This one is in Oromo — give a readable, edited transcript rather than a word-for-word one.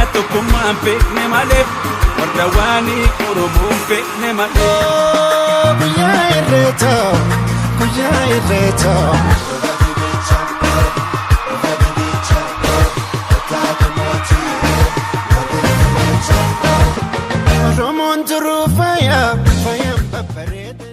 tokkummaan beekne malee warra waanii Oromoon beekne malee. Guyyaa irreechaa, guyyaa irreechaa. Oromoon jiruu fayyaa, fayyaan babbareede.